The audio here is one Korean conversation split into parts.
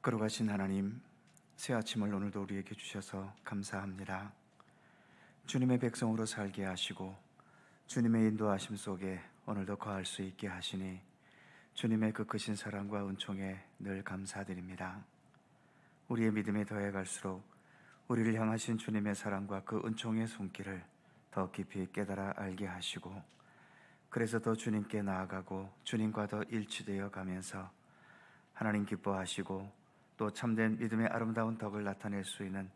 거룩하신 하나님, 새 아침을 오늘도 우리에게 주셔서 감사합니다. 주님의 백성으로 살게 하시고 주님의 인도하심 속에 오늘도 거할 수 있게 하시니 주님의 그 크신 사랑과 은총에 늘 감사드립니다. 우리의 믿음에 더해갈수록 우리를 향하신 주님의 사랑과 그 은총의 손길을 더 깊이 깨달아 알게 하시고, 그래서 더 주님께 나아가고 주님과 더 일치되어 가면서 하나님 기뻐하시고 또 참된 믿음의 아름다운 덕을 나타낼 수 있는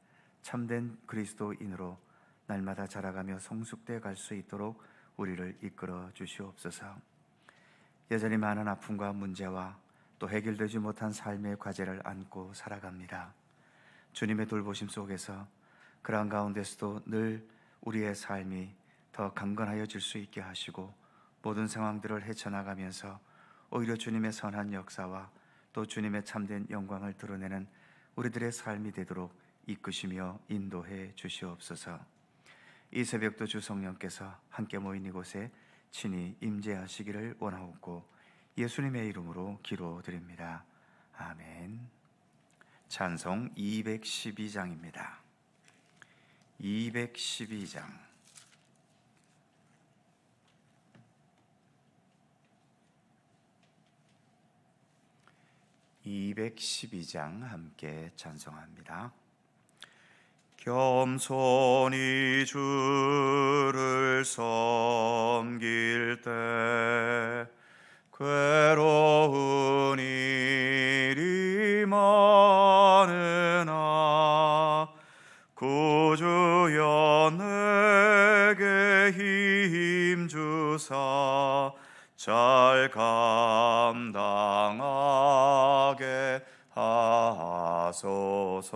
참된 그리스도인으로 날마다 자라가며 성숙되어 갈 수 있도록 우리를 이끌어 주시옵소서. 여전히 많은 아픔과 문제와 또 해결되지 못한 삶의 과제를 안고 살아갑니다. 주님의 돌보심 속에서 그러한 가운데서도 늘 우리의 삶이 더 강건하여질 수 있게 하시고 모든 상황들을 헤쳐나가면서 오히려 주님의 선한 역사와 또 주님의 참된 영광을 드러내는 우리들의 삶이 되도록 이끄시며 인도해 주시옵소서. 이 새벽도 주 성령께서 함께 모인 이곳에 친히 임재하시기를 원하옵고 예수님의 이름으로 기도드립니다. 아멘. 찬송 212장입니다. 212장. 212장 함께 찬송합니다. 겸손히 주를 섬길 때 괴로운 일이 많으나 구주여 내게 힘 주사 잘 감당하게 하소서.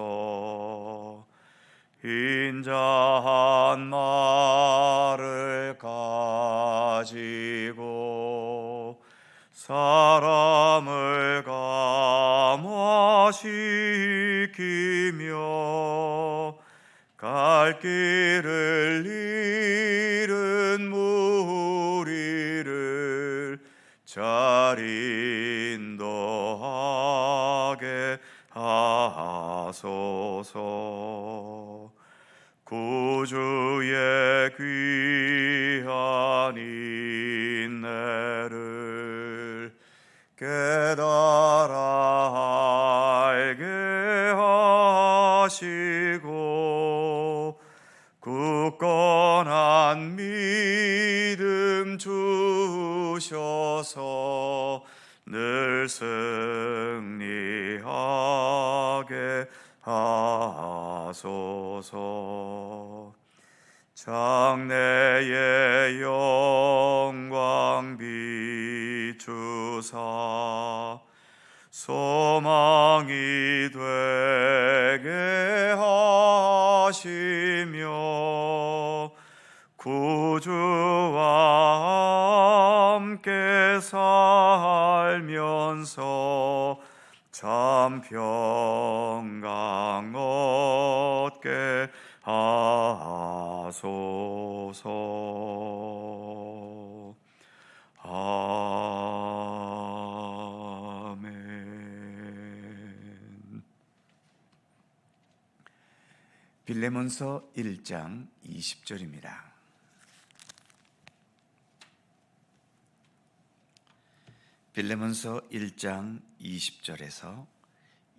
인자한 말을 가지고 사람을 감화시키며 갈 길을 잃은 무리를 잘 인도하게 하소서. 구주의 귀한 인내를 깨달아 알게 하시고 굳건한 믿음 주셔서 늘 승리하게 하소서. 장래의 영광 비추사 소망이 되게 하시며 구주와 함께 살면서 참 평강 얻게 하소서. 아멘. 빌레몬서 1장 20절입니다. 빌레몬서 1장 20절에서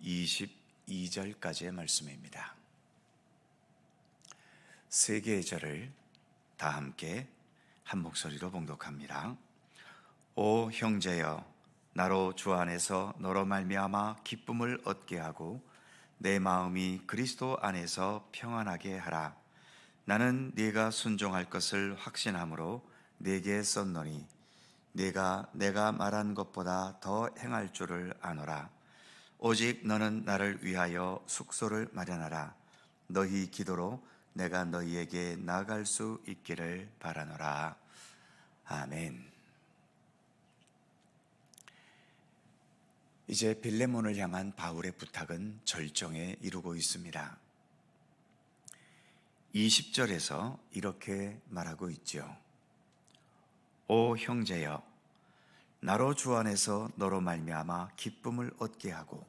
22절까지의 말씀입니다. 세 개의 절을 다 함께 한 목소리로 봉독합니다. 오 형제여, 나로 주 안에서 너로 말미암아 기쁨을 얻게 하고 내 마음이 그리스도 안에서 평안하게 하라. 나는 네가 순종할 것을 확신함으로 네게 썼노니 네가 내가 말한 것보다 더 행할 줄을 아노라. 오직 너는 나를 위하여 숙소를 마련하라. 너희 기도로 내가 너희에게 나아갈 수 있기를 바라노라. 아멘. 이제 빌레몬을 향한 바울의 부탁은 절정에 이르고 있습니다. 20절에서 이렇게 말하고 있죠. 오 형제여, 나로 주 안에서 너로 말미암아 기쁨을 얻게 하고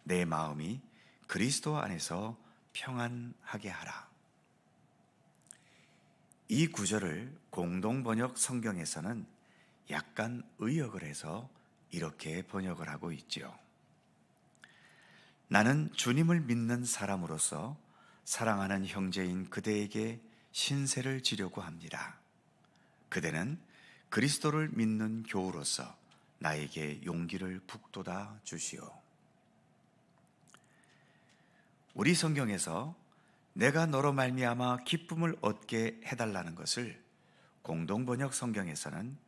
내 마음이 그리스도 안에서 평안하게 하라. 이 구절을 공동번역 성경에서는 약간 의역을 해서 이렇게 번역을 하고 있지요. 나는 주님을 믿는 사람으로서 사랑하는 형제인 그대에게 신세를 지려고 합니다. 그대는 그리스도를 믿는 교우로서 나에게 용기를 북돋아 주시오. 우리 성경에서 내가 너로 말미암아 기쁨을 얻게 해달라는 것을 공동번역 성경에서는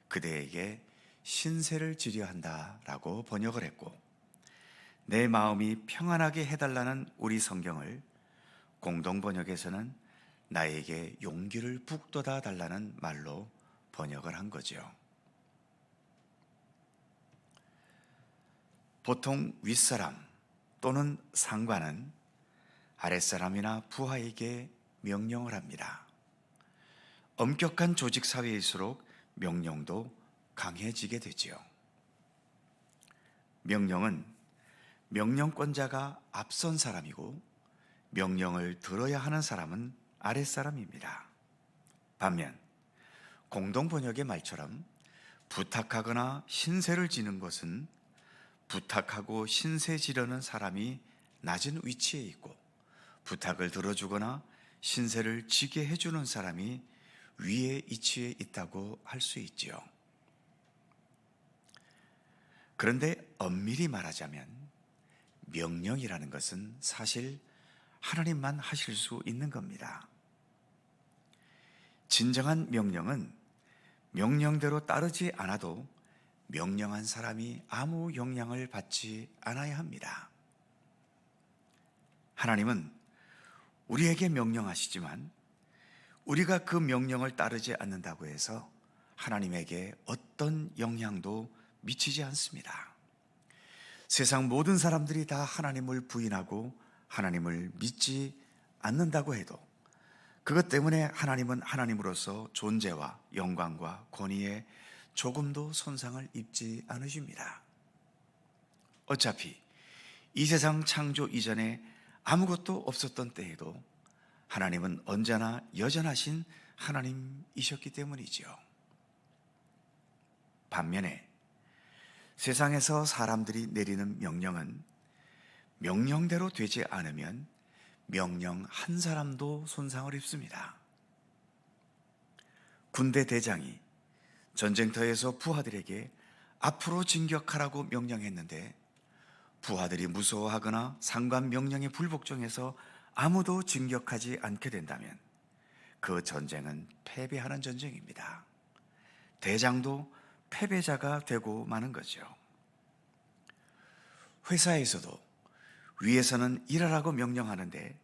그대에게 신세를 지려 한다라고 번역을 했고, 내 마음이 평안하게 해달라는 우리 성경을 공동번역에서는 나에게 용기를 북돋아 달라는 말로 번역을 한 거죠. 보통 윗사람 또는 상관은 아랫사람이나 부하에게 명령을 합니다. 엄격한 조직 사회일수록 명령도 강해지게 되지요. 명령은 명령권자가 앞선 사람이고 명령을 들어야 하는 사람은 아랫사람입니다. 반면 공동번역의 말처럼 부탁하거나 신세를 지는 것은 부탁하고 신세 지려는 사람이 낮은 위치에 있고, 부탁을 들어주거나 신세를 지게 해주는 사람이 위에 위치에 있다고 할 수 있지요. 그런데 엄밀히 말하자면 명령이라는 것은 사실 하나님만 하실 수 있는 겁니다. 진정한 명령은 명령대로 따르지 않아도 명령한 사람이 아무 영향을 받지 않아야 합니다. 하나님은 우리에게 명령하시지만 우리가 그 명령을 따르지 않는다고 해서 하나님에게 어떤 영향도 미치지 않습니다. 세상 모든 사람들이 다 하나님을 부인하고 하나님을 믿지 않는다고 해도 그것 때문에 하나님은 하나님으로서 존재와 영광과 권위에 조금도 손상을 입지 않으십니다. 어차피 이 세상 창조 이전에 아무것도 없었던 때에도 하나님은 언제나 여전하신 하나님이셨기 때문이지요. 반면에 세상에서 사람들이 내리는 명령은 명령대로 되지 않으면 명령 한 사람도 손상을 입습니다. 군대 대장이 전쟁터에서 부하들에게 앞으로 진격하라고 명령했는데 부하들이 무서워하거나 상관 명령에 불복종해서 아무도 진격하지 않게 된다면 그 전쟁은 패배하는 전쟁입니다. 대장도 패배자가 되고 마는 거죠. 회사에서도 위에서는 일하라고 명령하는데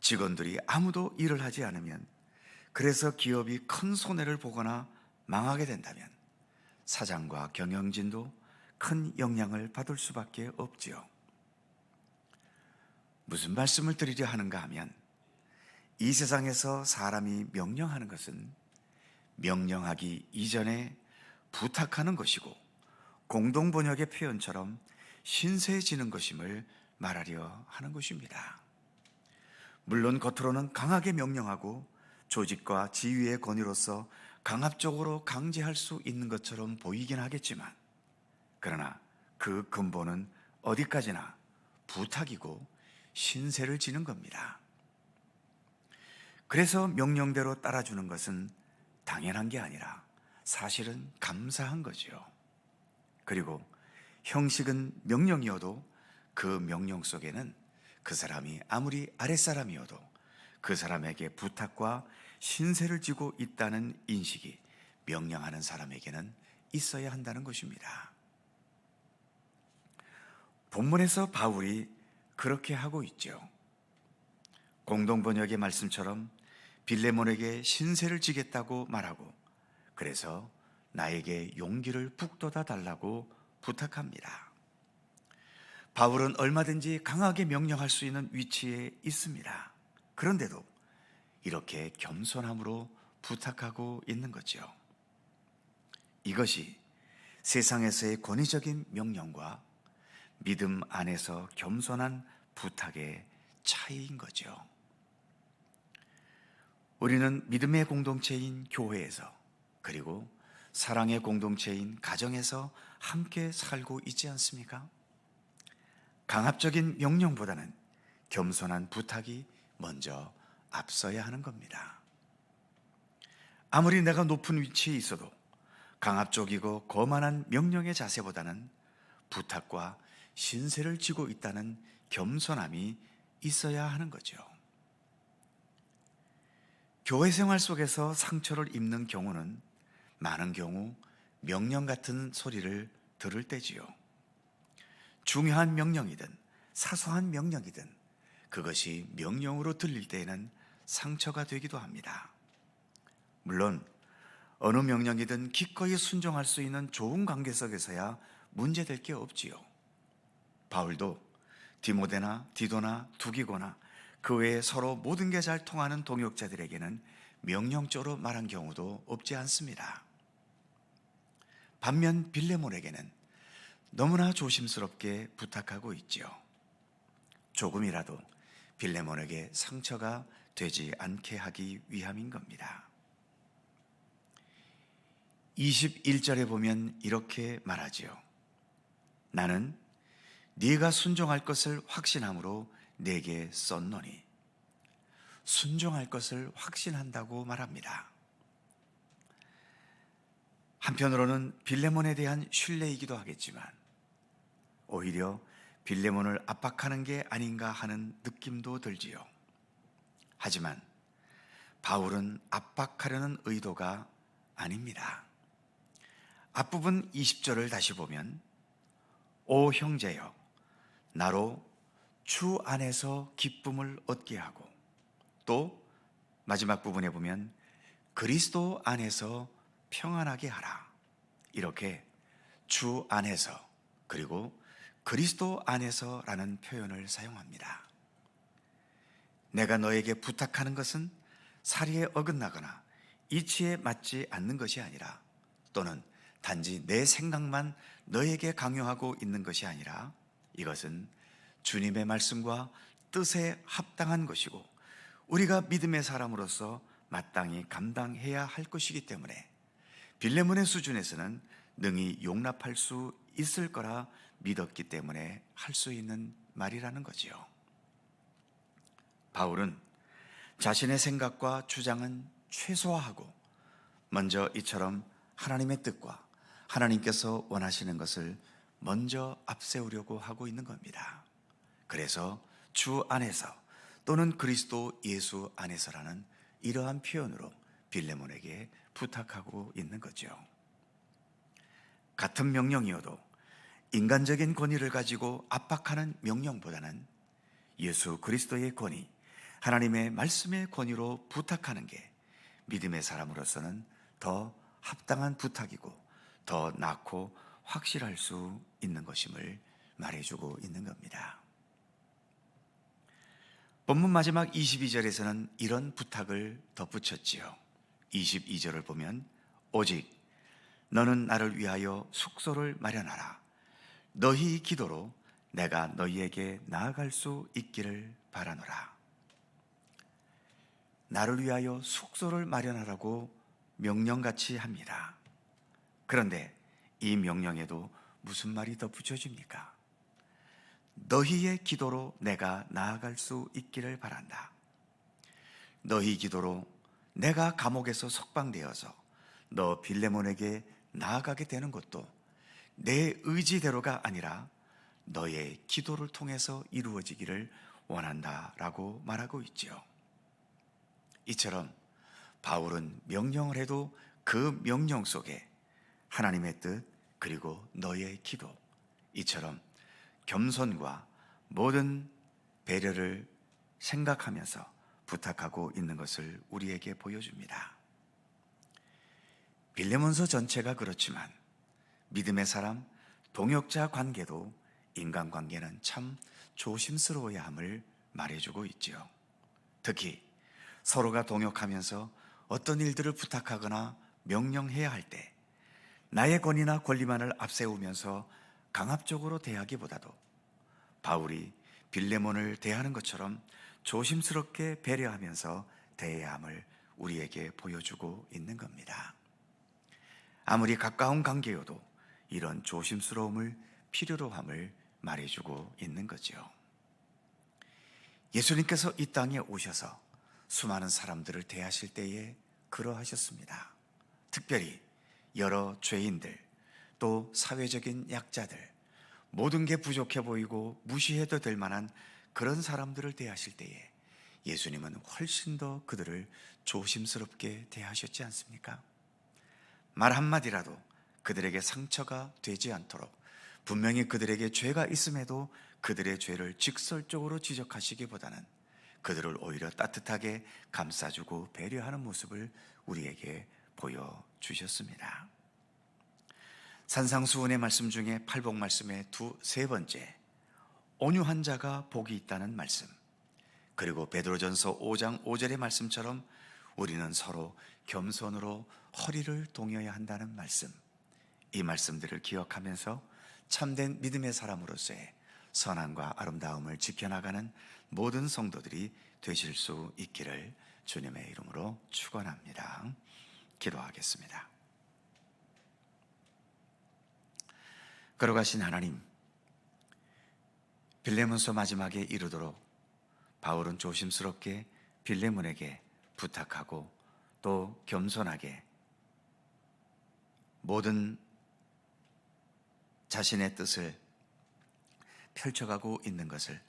직원들이 아무도 일을 하지 않으면, 그래서 기업이 큰 손해를 보거나 망하게 된다면 사장과 경영진도 큰 영향을 받을 수밖에 없지요. 무슨 말씀을 드리려 하는가 하면, 이 세상에서 사람이 명령하는 것은 명령하기 이전에 부탁하는 것이고, 공동번역의 표현처럼 신세지는 것임을 말하려 하는 것입니다. 물론 겉으로는 강하게 명령하고 조직과 지휘의 권위로서 강압적으로 강제할 수 있는 것처럼 보이긴 하겠지만, 그러나 그 근본은 어디까지나 부탁이고 신세를 지는 겁니다. 그래서 명령대로 따라주는 것은 당연한 게 아니라 사실은 감사한 거지요. 그리고 형식은 명령이어도 그 명령 속에는 그 사람이 아무리 아랫사람이어도 그 사람에게 부탁과 신세를 지고 있다는 인식이 명령하는 사람에게는 있어야 한다는 것입니다. 본문에서 바울이 그렇게 하고 있죠. 공동번역의 말씀처럼 빌레몬에게 신세를 지겠다고 말하고, 그래서 나에게 용기를 북돋아 달라고 부탁합니다. 바울은 얼마든지 강하게 명령할 수 있는 위치에 있습니다. 그런데도 이렇게 겸손함으로 부탁하고 있는 거죠. 이것이 세상에서의 권위적인 명령과 믿음 안에서 겸손한 부탁의 차이인 거죠. 우리는 믿음의 공동체인 교회에서, 그리고 사랑의 공동체인 가정에서 함께 살고 있지 않습니까? 강압적인 명령보다는 겸손한 부탁이 먼저 앞서야 하는 겁니다. 아무리 내가 높은 위치에 있어도 강압적이고 거만한 명령의 자세보다는 부탁과 신세를 지고 있다는 겸손함이 있어야 하는 거죠. 교회 생활 속에서 상처를 입는 경우는 많은 경우 명령 같은 소리를 들을 때지요. 중요한 명령이든 사소한 명령이든 그것이 명령으로 들릴 때에는 상처가 되기도 합니다. 물론 어느 명령이든 기꺼이 순종할 수 있는 좋은 관계 속에서야 문제될 게 없지요. 바울도 디모데나 디도나 두기고나 그 외에 서로 모든 게 잘 통하는 동역자들에게는 명령조로 말한 경우도 없지 않습니다. 반면 빌레몬에게는 너무나 조심스럽게 부탁하고 있지요. 조금이라도 빌레몬에게 상처가 되지 않게 하기 위함인 겁니다. 21절에 보면 이렇게 말하지요. 나는 네가 순종할 것을 확신함으로 네게 썼노니. 순종할 것을 확신한다고 말합니다. 한편으로는 빌레몬에 대한 신뢰이기도 하겠지만 오히려 빌레몬을 압박하는 게 아닌가 하는 느낌도 들지요. 하지만 바울은 압박하려는 의도가 아닙니다. 앞부분 20절을 다시 보면 오 형제여 나로 주 안에서 기쁨을 얻게 하고, 또 마지막 부분에 보면 그리스도 안에서 평안하게 하라. 이렇게 주 안에서 그리고 그리스도 안에서라는 표현을 사용합니다. 내가 너에게 부탁하는 것은 사리에 어긋나거나 이치에 맞지 않는 것이 아니라, 또는 단지 내 생각만 너에게 강요하고 있는 것이 아니라 이것은 주님의 말씀과 뜻에 합당한 것이고 우리가 믿음의 사람으로서 마땅히 감당해야 할 것이기 때문에 빌레몬의 수준에서는 능히 용납할 수 있을 거라 믿었기 때문에 할 수 있는 말이라는 거지요. 바울은 자신의 생각과 주장은 최소화하고 먼저 이처럼 하나님의 뜻과 하나님께서 원하시는 것을 먼저 앞세우려고 하고 있는 겁니다. 그래서 주 안에서 또는 그리스도 예수 안에서라는 이러한 표현으로 빌레몬에게 부탁하고 있는 거죠. 같은 명령이어도 인간적인 권위를 가지고 압박하는 명령보다는 예수 그리스도의 권위, 하나님의 말씀의 권위로 부탁하는 게 믿음의 사람으로서는 더 합당한 부탁이고 더 낫고 확실할 수 있는 것임을 말해주고 있는 겁니다. 본문 마지막 22절에서는 이런 부탁을 덧붙였지요. 22절을 보면 오직 너는 나를 위하여 숙소를 마련하라. 너희 기도로 내가 너희에게 나아갈 수 있기를 바라노라. 나를 위하여 숙소를 마련하라고 명령같이 합니다. 그런데 이 명령에도 무슨 말이 덧붙여집니까? 너희의 기도로 내가 나아갈 수 있기를 바란다. 너희 기도로 내가 감옥에서 석방되어서 너 빌레몬에게 나아가게 되는 것도 내 의지대로가 아니라 너의 기도를 통해서 이루어지기를 원한다라고 말하고 있지요. 이처럼 바울은 명령을 해도 그 명령 속에 하나님의 뜻 그리고 너의 기도, 이처럼 겸손과 모든 배려를 생각하면서 부탁하고 있는 것을 우리에게 보여줍니다. 빌레몬서 전체가 그렇지만 믿음의 사람, 동역자 관계도 인간관계는 참 조심스러워야 함을 말해주고 있지요. 특히 서로가 동역하면서 어떤 일들을 부탁하거나 명령해야 할 때 나의 권위나 권리만을 앞세우면서 강압적으로 대하기보다도 바울이 빌레몬을 대하는 것처럼 조심스럽게 배려하면서 대해야 함을 우리에게 보여주고 있는 겁니다. 아무리 가까운 관계여도 이런 조심스러움을 필요로 함을 말해주고 있는 거죠. 예수님께서 이 땅에 오셔서 수많은 사람들을 대하실 때에 그러하셨습니다. 특별히 여러 죄인들, 또 사회적인 약자들, 모든 게 부족해 보이고 무시해도 될 만한 그런 사람들을 대하실 때에 예수님은 훨씬 더 그들을 조심스럽게 대하셨지 않습니까? 말 한마디라도 그들에게 상처가 되지 않도록, 분명히 그들에게 죄가 있음에도 그들의 죄를 직설적으로 지적하시기보다는 그들을 오히려 따뜻하게 감싸주고 배려하는 모습을 우리에게 보여주셨습니다. 산상수훈의 말씀 중에 팔복 말씀의 세 번째, 온유한 자가 복이 있다는 말씀, 그리고 베드로전서 5장 5절의 말씀처럼 우리는 서로 겸손으로 허리를 동여야 한다는 말씀, 이 말씀들을 기억하면서 참된 믿음의 사람으로서의 선함과 아름다움을 지켜나가는 모든 성도들이 되실 수 있기를 주님의 이름으로 축원합니다. 기도하겠습니다. 걸어가신 하나님, 빌레몬서 마지막에 이르도록 바울은 조심스럽게 빌레몬에게 부탁하고 또 겸손하게 모든 자신의 뜻을 펼쳐가고 있는 것을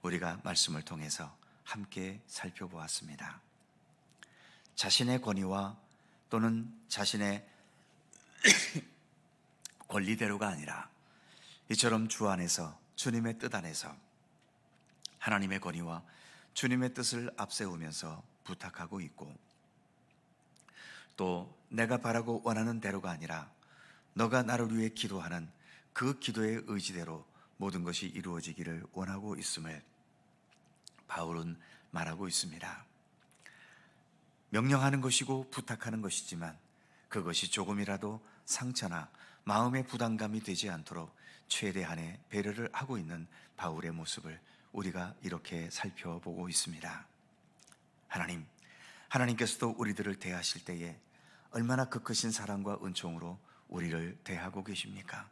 우리가 말씀을 통해서 함께 살펴보았습니다. 자신의 권위와 또는 자신의 권리대로가 아니라 이처럼 주 안에서, 주님의 뜻 안에서 하나님의 권위와 주님의 뜻을 앞세우면서 부탁하고 있고, 또 내가 바라고 원하는 대로가 아니라 너가 나를 위해 기도하는 그 기도의 의지대로 모든 것이 이루어지기를 원하고 있음을 바울은 말하고 있습니다. 명령하는 것이고 부탁하는 것이지만 그것이 조금이라도 상처나 마음의 부담감이 되지 않도록 최대한의 배려를 하고 있는 바울의 모습을 우리가 이렇게 살펴보고 있습니다. 하나님께서도 우리들을 대하실 때에 얼마나 그 크신 사랑과 은총으로 우리를 대하고 계십니까?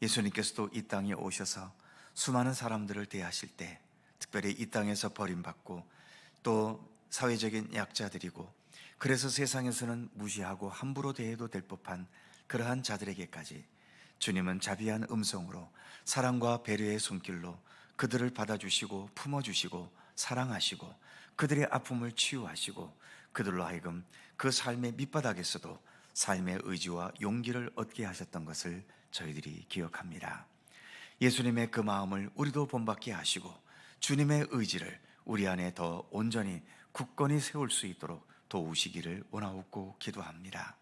예수님께서도 이 땅에 오셔서 수많은 사람들을 대하실 때, 특별히 이 땅에서 버림받고 또 사회적인 약자들이고, 그래서 세상에서는 무시하고 함부로 대해도 될 법한 그러한 자들에게까지 주님은 자비한 음성으로 사랑과 배려의 손길로 그들을 받아주시고 품어주시고 사랑하시고 그들의 아픔을 치유하시고 그들로 하여금 그 삶의 밑바닥에서도 삶의 의지와 용기를 얻게 하셨던 것을 저희들이 기억합니다. 예수님의 그 마음을 우리도 본받게 하시고 주님의 의지를 우리 안에 더 온전히 굳건히 세울 수 있도록 도우시기를 원하옵고 기도합니다.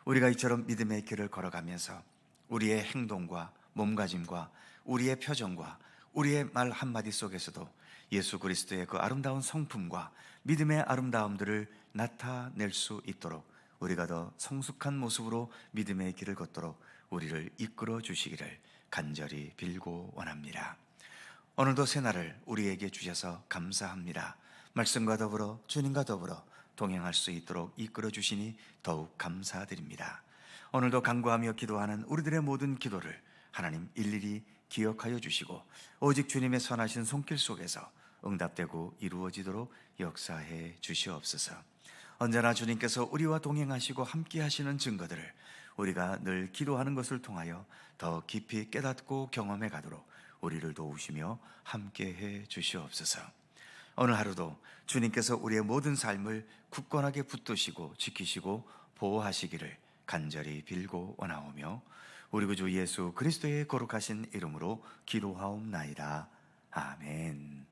우리가 이처럼 믿음의 길을 걸어가면서 우리의 행동과 몸가짐과 우리의 표정과 우리의 말 한마디 속에서도 예수 그리스도의 그 아름다운 성품과 믿음의 아름다움들을 나타낼 수 있도록 우리가 더 성숙한 모습으로 믿음의 길을 걷도록 우리를 이끌어 주시기를 간절히 빌고 원합니다. 오늘도 새날을 우리에게 주셔서 감사합니다. 말씀과 더불어 주님과 더불어 동행할 수 있도록 이끌어 주시니 더욱 감사드립니다. 오늘도 간구하며 기도하는 우리들의 모든 기도를 하나님 일일이 기억하여 주시고 오직 주님의 선하신 손길 속에서 응답되고 이루어지도록 역사해 주시옵소서. 언제나 주님께서 우리와 동행하시고 함께 하시는 증거들을 우리가 늘 기도하는 것을 통하여 더 깊이 깨닫고 경험해 가도록 우리를 도우시며 함께해 주시옵소서. 오늘 하루도 주님께서 우리의 모든 삶을 굳건하게 붙드시고 지키시고 보호하시기를 간절히 빌고 원하오며 우리 구주 예수 그리스도의 거룩하신 이름으로 기도하옵나이다. 아멘.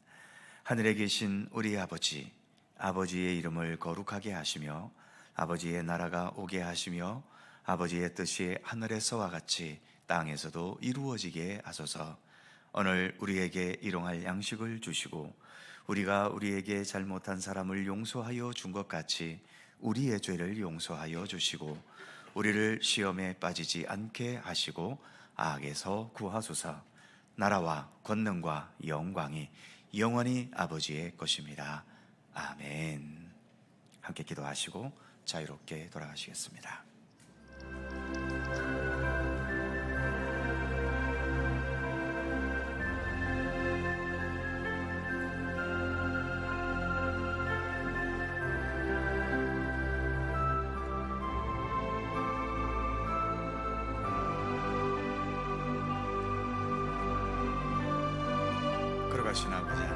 하늘에 계신 우리 아버지, 아버지의 이름을 거룩하게 하시며 아버지의 나라가 오게 하시며 아버지의 뜻이 하늘에서와 같이 땅에서도 이루어지게 하소서. 오늘 우리에게 일용할 양식을 주시고 우리가 우리에게 잘못한 사람을 용서하여 준 것 같이 우리의 죄를 용서하여 주시고 우리를 시험에 빠지지 않게 하시고 악에서 구하소서. 나라와 권능과 영광이 영원히 아버지의 것입니다. 아멘. 함께 기도하시고 자유롭게 돌아가시겠습니다. 걸어가신 아버지